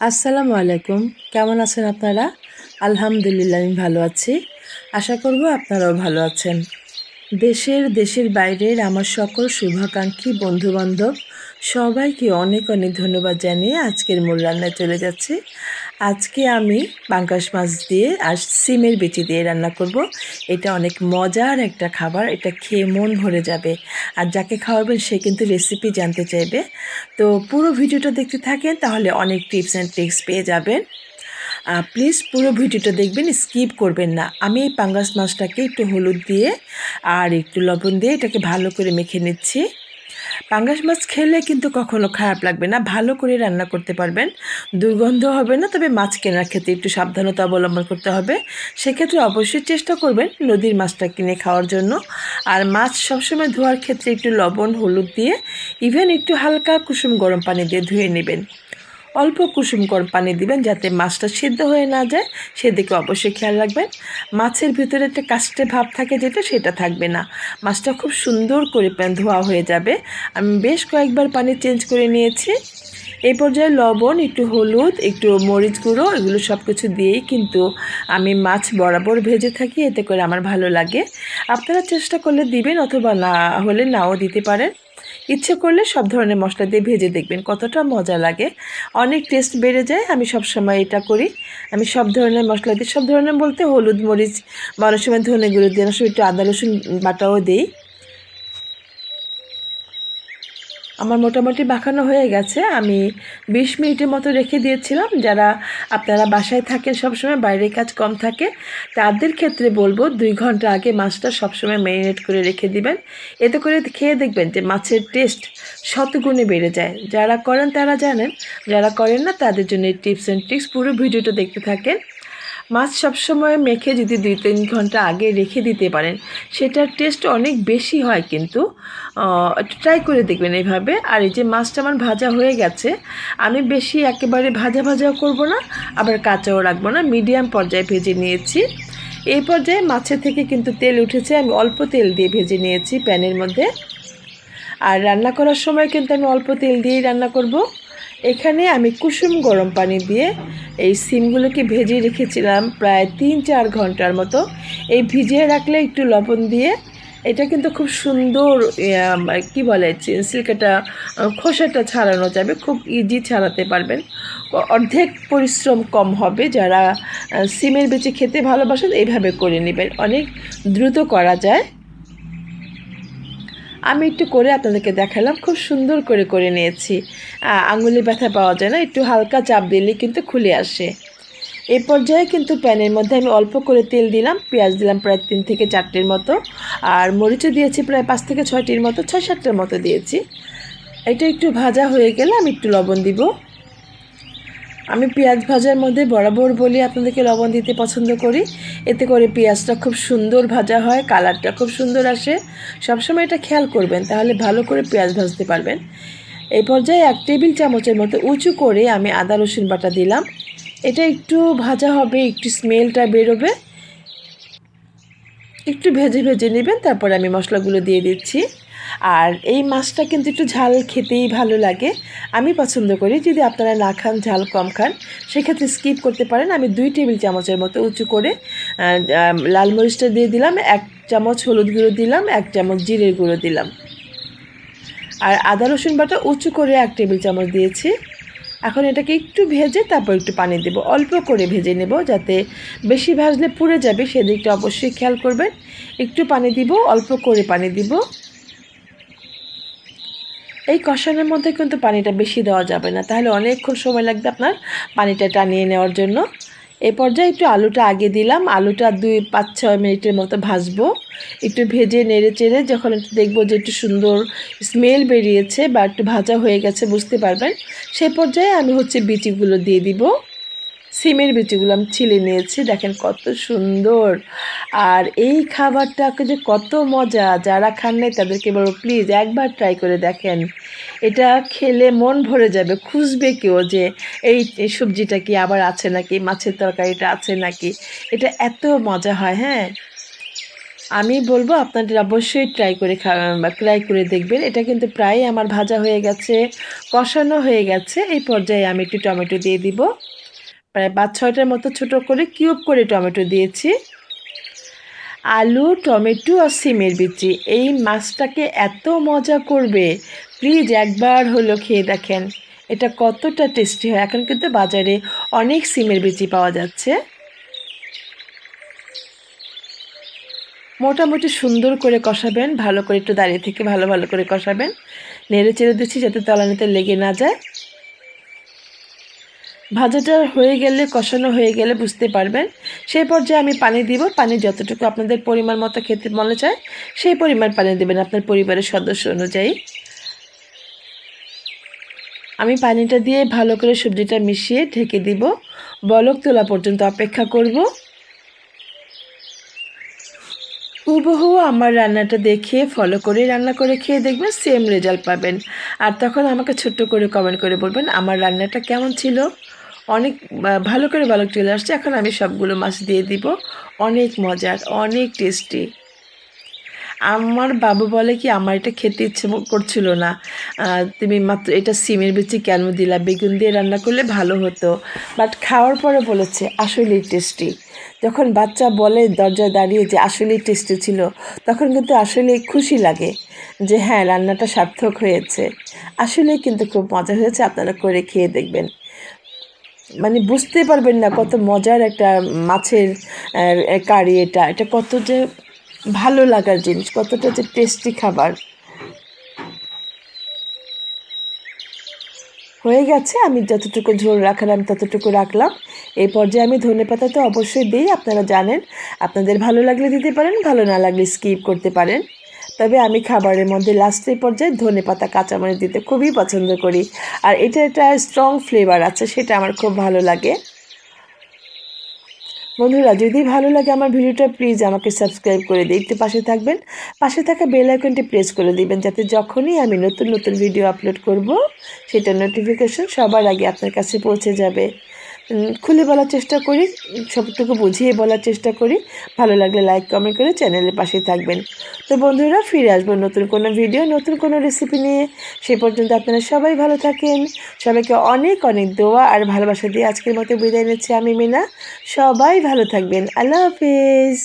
আসসালামু আলাইকুম। কেমন আছেন আপনারা? আলহামদুলিল্লাহ আমি ভালো আছি। আশা করব আপনারাও ভালো আছেন। দেশের বাইরের আমার সকল শুভাকাঙ্ক্ষী বন্ধু-বান্ধব সবাইকে অনেক অনেক ধন্যবাদ জানিয়ে আজকের মূল রান্নায় চলে যাচ্ছি। আজকে আমি পাঙ্গাস মাছ দিয়ে আর সিমের বিচি দিয়ে রান্না করব। এটা অনেক মজার একটা খাবার। এটা খেয়ে মন ভরে যাবে। আর যাকে খাওয়াবেন সে কিন্তু রেসিপি জানতে চাইবে। তো পুরো ভিডিওটা দেখতে থাকেন, তাহলে অনেক টিপস অ্যান্ড ট্রিক্স পেয়ে যাবেন। প্লিজ পুরো ভিডিওটা দেখবেন, স্কিপ করবেন না। আমি এই পাঙ্গাস মাছটাকে একটু হলুদ দিয়ে আর একটু লবণ দিয়ে এটাকে ভালো করে মেখে নিচ্ছি। পাঙ্গাস মাছ খেলে কিন্তু কখনো খারাপ লাগবে না, ভালো করে রান্না করতে পারবেন, দুর্গন্ধ হবে না। তবে মাছ কেনার ক্ষেত্রে একটু সাবধানতা অবলম্বন করতে হবে। সেক্ষেত্রে অবশ্যই চেষ্টা করবেন নদীর মাছটা কিনে খাওয়ার জন্য। আর মাছ সবসময় ধোয়ার ক্ষেত্রে একটু লবণ হলুদ দিয়ে ইভেন একটু হালকা কুসুম গরম পানি দিয়ে ধুয়ে নেবেন। অল্প কুসুম গরম পানি দিবেন যাতে মাছটা সিদ্ধ হয়ে না যায়, সেদিকে অবশ্যই খেয়াল রাখবেন। মাছের ভিতরে একটা কাস্টে ভাব থাকে যেটা, সেটা থাকবে না। মাছটা খুব সুন্দর করে ধোয়া হয়ে যাবে। আমি বেশ কয়েকবার পানি চেঞ্জ করে নিয়েছি। এই পর্যায়ে লবণ, একটু হলুদ, একটু মরিচ গুঁড়ো, এগুলো সব কিছু দিয়েই কিন্তু আমি মাছ বরাবর ভেজে থাকি, এতে করে আমার ভালো লাগে। আপনারা চেষ্টা করলে দিবেন, অথবা না হলে নাও দিতে পারেন। ইচ্ছে করলে সব ধরনের মশলা দিয়ে ভেজে দেখবেন কতটা মজা লাগে, অনেক টেস্ট বেড়ে যায়। আমি সব সময় এটা করি। আমি সব ধরনের মশলা দিই, সব ধরনের বলতে হলুদ মরিচ বা অনেক সময় ধনে গুঁড়ো দিই, অনেক সময় একটু আদা রসুন বাটাও দিই। আমার মোটামুটি মাখানো হয়ে গেছে। আমি 20 মিনিটের মতো রেখে দিয়েছিলাম। যারা আপনারা বাসায় থাকেন, সবসময় বাইরের কাজ কম থাকে, তাদের ক্ষেত্রে বলবো 2 ঘন্টা আগে মাছটা সবসময় ম্যারিনেট করে রেখে দিবেন। এতে করে খেয়ে দেখবেন যে মাছের টেস্ট শতগুণে বেড়ে যায়। যারা করেন তারা জানেন, যারা করেন না তাদের জন্য এই টিপস অ্যান্ড ট্রিক্স। পুরো ভিডিওটা দেখতে থাকেন। মাছ সবসময় মেখে যদি 2-3 ঘন্টা আগে রেখে দিতে পারেন, সেটার টেস্ট অনেক বেশি হয় কিন্তু। একটু ট্রাই করে দেখবেন এইভাবে। আর এই যে মাছটা আমার ভাজা হয়ে গেছে, আমি বেশি একেবারে ভাজা ভাজাও করব না, আবার কাঁচাও রাখবো না, মিডিয়াম পর্যায়ে ভেজে নিয়েছি। এই পর্যায়ে মাছের থেকে কিন্তু তেল উঠেছে, আমি অল্প তেল দিয়ে ভেজে নিয়েছি প্যানের মধ্যে। আর রান্না করার সময় কিন্তু আমি অল্প তেল দিয়েই রান্না করব। এখানে আমি কুসুম গরম পানি দিয়ে এই সিমগুলোকে ভেজে রেখেছিলাম প্রায় 3-4 ঘন্টার মতো। এই ভিজিয়ে রাখলে একটু লবণ দিয়ে, এটা কিন্তু খুব সুন্দর কি বলে সিল্কেটা, খোসাটা ছাড়ানো যাবে, খুব ইজি ছাড়াতে পারবেন। অর্ধেক পরিশ্রম কম হবে। যারা সিমের বেচে খেতে ভালোবাসেন এইভাবে করে নেবেন, অনেক দ্রুত করা যায়। আমি একটু করে আপনাদেরকে দেখালাম, খুব সুন্দর করে করে নিয়েছি। আঙুলে ব্যথা পাওয়া যায় না, একটু হালকা চাপ দিলেই কিন্তু খুলে আসে। এই পর্যায়ে কিন্তু প্যানের মধ্যে আমি অল্প করে তেল দিলাম, পেঁয়াজ দিলাম প্রায় 3 থেকে 4টির মতো, আর মরিচও দিয়েছি প্রায় 5 থেকে 6টির মতো, 6-7টার মতো দিয়েছি। এটা একটু ভাজা হয়ে গেলে আমি একটু লবণ দিব। আমি পেঁয়াজ ভাজার মধ্যে বরাবর বলি আপনাদেরকে লবণ দিতে পছন্দ করি, এতে করে পেঁয়াজটা খুব সুন্দর ভাজা হয়, কালারটা খুব সুন্দর আসে। সবসময় এটা খেয়াল করবেন, তাহলে ভালো করে পেঁয়াজ ভাজতে পারবেন। এই পর্যায়ে 1 টেবিল চামচের মতো উঁচু করে আমি আদা রসুন বাটা দিলাম। এটা একটু ভাজা হবে, একটু স্মেলটা বেরোবে, একটু ভেজে ভেজে নেবেন। তারপর আমি মশলাগুলো দিয়ে দিচ্ছি। আর এই মাছটা কিন্তু একটু ঝাল খেতেই ভালো লাগে, আমি পছন্দ করি। যদি আপনারা না খান, ঝাল কম খান, সেক্ষেত্রে স্কিপ করতে পারেন। আমি 2 টেবিল চামচের মতো উঁচু করে লাল মরিচটা দিয়ে দিলাম, 1 চামচ হলুদ গুঁড়ো দিলাম, 1 চামচ জিরের গুঁড়ো দিলাম। আর আদা রসুন বাটা উঁচু করে 1 টেবিল চামচ দিয়েছি। এখন এটাকে একটু ভেজে তারপর একটু পানি দেব, অল্প করে ভেজে নেব, যাতে বেশি ভাজলে পুড়ে যাবে সেদিকটা অবশ্যই খেয়াল করবেন। একটু পানি দিব, অল্প করে পানি দিব। এই কষানোর মধ্যে কিন্তু পানিটা বেশি দেওয়া যাবে না, তাহলে অনেকক্ষণ সময় লাগবে আপনার পানিটা টানিয়ে নেওয়ার জন্য। এই পর্যায়ে একটু আলুটা আগে দিলাম, আলুটা 2-5-6 মিনিটের মতো ভাজবো। একটু ভেজে নেড়ে চেড়ে যখন একটু দেখবো যে একটু সুন্দর স্মেল বেরিয়েছে বা একটু ভাজা হয়ে গেছে, বুঝতে পারবেন। সেই পর্যায়ে আমি বিচিগুলো দিয়ে দিব। সিমের বিচিগুলো আমি ছিলে নিয়েছি, দেখেন কত সুন্দর। আর এই খাবারটাকে যে কত মজা, যারা খান নাই তাদেরকে বলবো প্লিজ একবার ট্রাই করে দেখেন। এটা খেলে মন ভরে যাবে, খুঁজবে কেউ যে এই সবজিটা কি আবার আছে নাকি, মাছের তরকারিটা আছে নাকি। এটা এত মজা হয়। হ্যাঁ, আমি বলবো আপনাদের অবশ্যই ট্রাই করে দেখবেন। এটা কিন্তু প্রায় আমার ভাজা হয়ে গেছে, কষানো হয়ে গেছে। এই পর্যায়ে আমি একটু টমেটো দিয়ে দিব। প্রায় ৫-৬টার মতো ছোট করে কিউব করে টমেটো দিয়েছি। আলু, টমেটো আর সিমের বিচি এই মাছটাকে এত মজা করবে, প্লিজ একবার হলো খেয়ে দেখেন। এটা কতটা টেস্টি হয়। এখন কিন্তু বাজারে অনেক সিমের বিচি পাওয়া যাচ্ছে। মোটামুটি সুন্দর করে কষাবেন, ভালো করে একটু দাঁড়িয়ে থেকে ভালো করে কষাবেন। নেড়ে চেড়ে দিচ্ছি যাতে তলানিতে লেগে না যায়। ভাজাটা হয়ে গেলে, কষানো হয়ে গেলে বুঝতে পারবেন। সেই পর্যায়ে আমি পানি দিব। পানি যতটুকু আপনাদের পরিমাণ মতো খেতে মনে চায় সেই পরিমাণ পানি দেবেন আপনার পরিবারের সদস্য অনুযায়ী। আমি পানিটা দিয়ে ভালো করে সবজিটা মিশিয়ে ঢেকে দিব। বলক তোলা পর্যন্ত অপেক্ষা করব। হুবহু আমার রান্নাটা দেখে ফলো করে রান্না করে খেয়ে দেখবেন সেম রেজাল্ট পাবেন। আর তখন আমাকে ছোট্ট করে কমেন্ট করে বলবেন আমার রান্নাটা কেমন ছিল। অনেক ভালো করে বলক চলে আসছে। এখন আমি সবগুলো মাছ দিয়ে দিব। অনেক মজার, অনেক টেস্টি। আমার বাবু বলে কি আমার এটা খেতে ইচ্ছে করছিল না, তুমি মাত্র এটা সিমের বিচি কেন দিলা, বেগুন দিয়ে রান্না করলে ভালো হতো। বাট খাওয়ার পরে বলেছে আসলেই টেস্টি। যখন বাচ্চা বলে দরজায় দাঁড়িয়ে যে আসলেই টেস্টি ছিল, তখন কিন্তু আসলে খুশি লাগে যে হ্যাঁ রান্নাটা সার্থক হয়েছে। আসলেই কিন্তু খুব মজা হয়েছে, আপনারা করে খেয়ে দেখবেন। মানে বুঝতে পারবেন না কত মজার একটা মাছের কারি। এটা এটা কত যে ভালো লাগার জিনিস, কতটা যে টেস্টি খাবার। হয়ে গেছে, আমি যতটুকু ঝোল রাখার আমি ততটুকু রাখলাম। এই পর্যায়ে আমি ধনেপাতা তো অবশ্যই দিই, আপনারা জানেন। আপনাদের ভালো লাগলে দিতে পারেন, ভালো না লাগলে স্কিপ করতে পারেন। তবে আমি খাবারের মধ্যে লাস্টের পর্যায়ে ধনেপাতা কাঁচামরিচ দিতে খুবই পছন্দ করি। আর এটা একটা স্ট্রং ফ্লেভার আছে, সেটা আমার খুব ভালো লাগে। বন্ধুরা যদি ভালো লাগে আমার ভিডিওটা প্লিজ আমাকে সাবস্ক্রাইব করে দিয়ে একটু পাশে থাকবেন। পাশে থাকা বেল আইকনটি প্রেস করে দিবেন যাতে যখনই আমি নতুন নতুন ভিডিও আপলোড করব সেটা নোটিফিকেশন সবার আগে আপনার কাছে পৌঁছে যাবে। খুলে বলার চেষ্টা করি, সবটুকু বুঝিয়ে বলার চেষ্টা করি। ভালো লাগলে লাইক কমেন্ট করে চ্যানেলের পাশে থাকবেন। তো বন্ধুরা ফিরে আসবো নতুন কোনো ভিডিও, নতুন কোনো রেসিপি নিয়ে। সে পর্যন্ত আপনারা সবাই ভালো থাকেন। সবাইকে অনেক অনেক দোয়া আর ভালোবাসা দিয়ে আজকের মতো বিদায় নিচ্ছি আমি মিনা। সবাই ভালো থাকবেন। আল্লাহ হাফেজ।